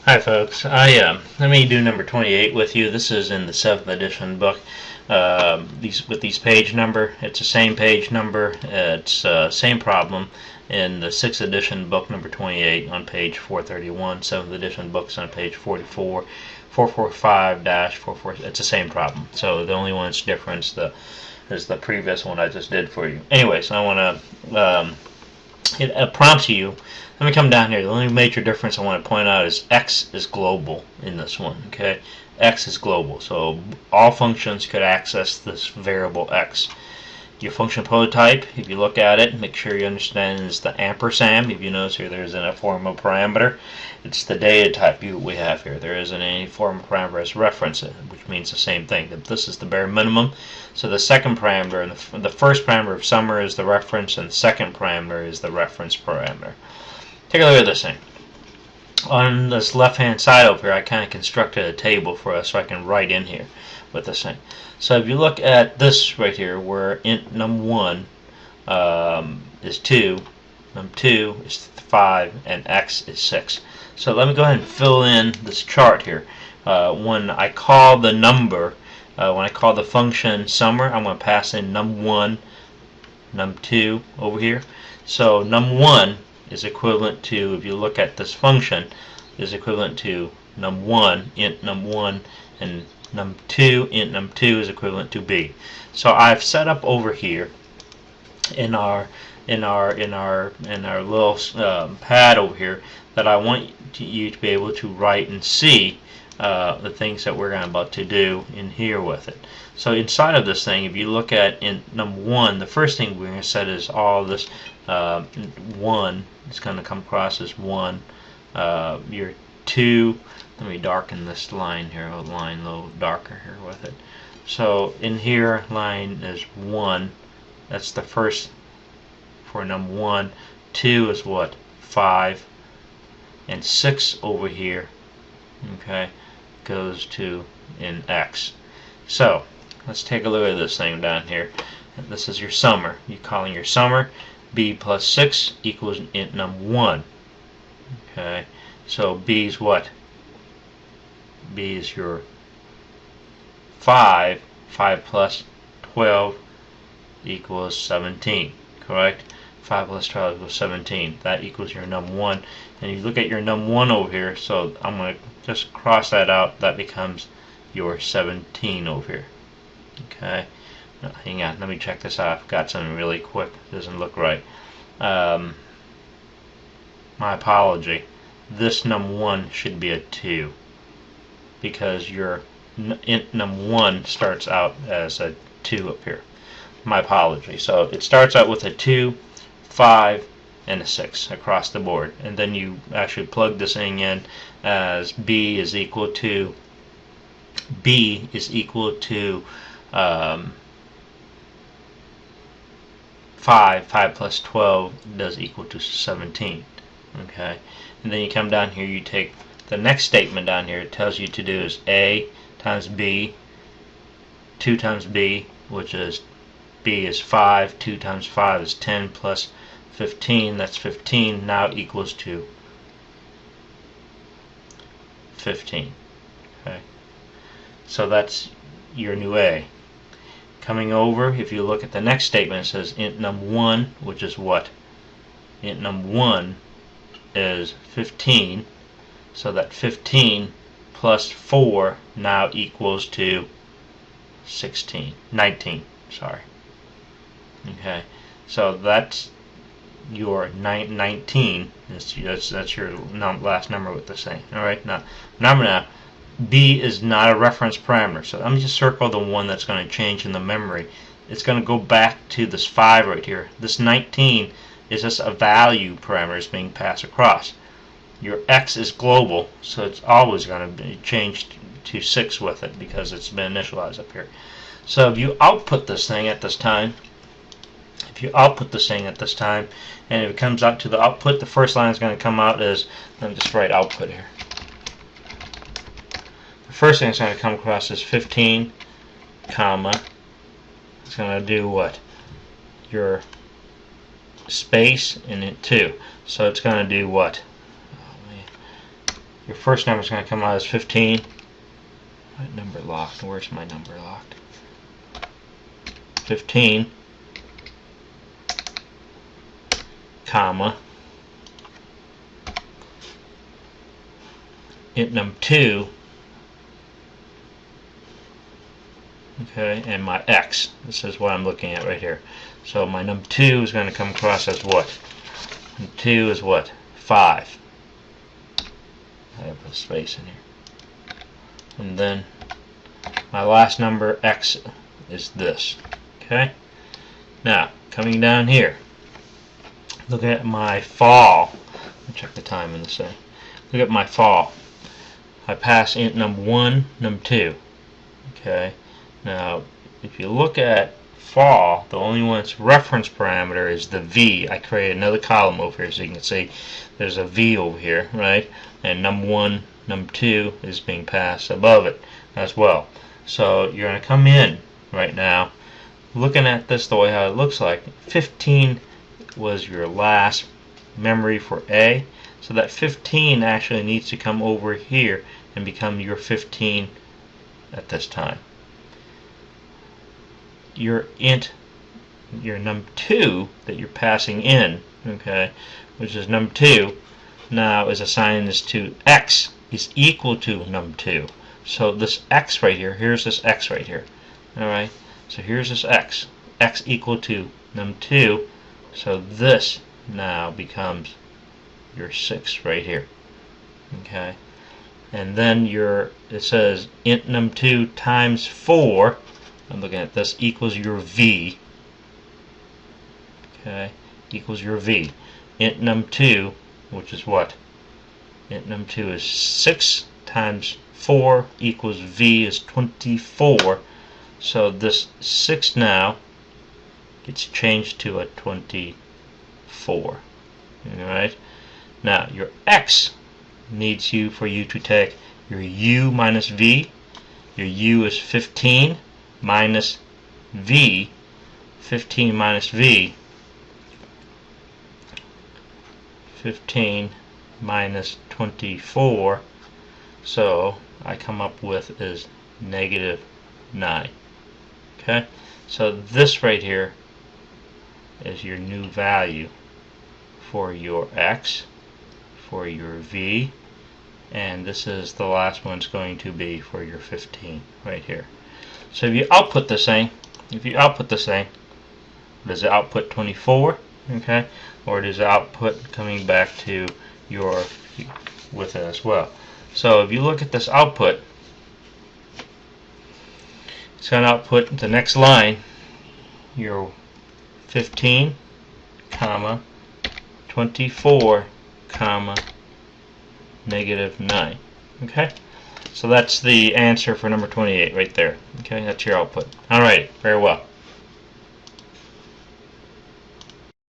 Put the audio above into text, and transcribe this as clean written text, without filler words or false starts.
Hi folks, let me do number 28 with you. This is in the 7th edition book. These page number, it's the same page number, it's same problem in the 6th edition book number 28 on page 431, 7th edition books on page 44, 445-44. It's the same problem. So the only one that's different is the previous one I just did for you. Anyways, I want to it prompts you. Let me come down here. The only major difference I want to point out is x is global in this one. Okay, x is global, so all functions could access this variable x. Your function prototype, if you look at it, make sure you understand is the ampersand. If you notice here, there isn't a formal parameter. It's the data type we have here. There isn't any formal parameter as reference, which means the same thing. This is the bare minimum. So the second parameter, and the first parameter of summer is the reference, and the second parameter is the reference parameter. Take a look at this thing. On this left-hand side over here, I kind of constructed a table for us so I can write in here with this thing. So if you look at this right here, where int num1 is 2, num2 is 5, and x is 6. So let me go ahead and fill in this chart here. When I call the number, when I call the function summer, I'm going to pass in num1, num2 over here. So num1 is equivalent to, if you look at this function, is equivalent to num1, int num1, and num2, int num2 is equivalent to b. So I've set up over here in our little pad over here that I want you to be able to write and see the things that we're about to do in here with it. So inside of this thing, if you look at in num1, the first thing we're going to set is all this 1. It's going to come across as 1. Your 2. Let me darken this line here, a line a little darker here with it. So in here, line is 1. That's the first for num1. 2 is what? 5. And 6 over here, okay, goes to in x. So let's take a look at this thing down here. This is your summer. You're calling your summer. B plus 6 equals int num1. Okay, so B is what? B is your 5. 5 plus 12 equals 17. Correct? 5 plus 12 equals 17. That equals your num1. And you look at your num1 over here, so I'm going to just cross that out. That becomes your 17 over here. Okay. Now, hang on. Let me check this out. I've got something really quick. It doesn't look right. My apology. This num1 should be a 2 because your int num1 starts out as a 2 up here. My apology. So it starts out with a 2, 5, and a 6 across the board, and then you actually plug this thing in as b is equal to 5 plus 12 does equal to 17. Okay, and then you come down here, you take the next statement down here. It tells you to do is a times b, 2 times b, which is b is 5, 2 times 5 is 10 plus 15, that's 15, now equals to 15. Okay, so that's your new a. Coming over, if you look at the next statement, it says int num1, which is what? Int num1 is 15, so that 15 plus 4 now equals to 19, sorry. Okay, so that's your 19. That's your last number with this thing. Alright, now remember now, B is not a reference parameter, so let me just circle the one that's going to change in the memory. It's going to go back to this 5 right here. This 19 is just a value parameter is being passed across. Your x is global, so it's always going to be changed to 6 with it because it's been initialized up here. So if you output this thing at this time, and if it comes out to the output, the first line is going to come out as, let me just write output here. The first thing that's going to come across is 15, comma, it's going to do what? Your space and it 2. So it's going to do what? your first number is going to come out as 15. My number locked. Where's my number locked? 15, comma, int num2, okay, and my x. This is what I'm looking at right here. So my num2 is going to come across as what? Num2 is what? 5. I have a space in here. And then my last number, x, is this. Okay? Now, coming down here, look at my fall. Let me check the time in this thing. Look at my fall. I pass int num1, num2. Okay? Now, if you look at fall, the only one that's reference parameter is the v. I create another column over here so you can see there's a v over here, right? And num1, num2 is being passed above it as well. So you're going to come in right now, looking at this the way how it looks like. 15 was your last memory for A, so that 15 actually needs to come over here and become your 15 at this time. Your int, your num2 that you're passing in, okay, which is num2, now is assigned this to x is equal to num2. So this x right here, here's this x right here. Alright, so here's this x equal to num2, so this now becomes your 6 right here. Okay, and then it says int num2 times 4, I'm looking at this, equals your v. Okay, equals your v. Int num2, which is what? Int num2 is 6 times 4 equals v is 24. So this 6 now gets changed to a 24. Alright? Now your x needs for you to take your u minus v. Your u is 15 minus v. 15 minus v. 15 minus 24. So I come up with is negative 9. Okay? So this right here is your new value for your x, for your v, and this is the last one's going to be for your 15 right here. So if you output this thing, does it output 24? Okay? Or does it output coming back to your with it as well? So if you look at this output, it's going to output the next line, your 15, comma, 24, comma, negative 9. Okay? So that's the answer for number 28 right there. Okay? That's your output. Alright, very well.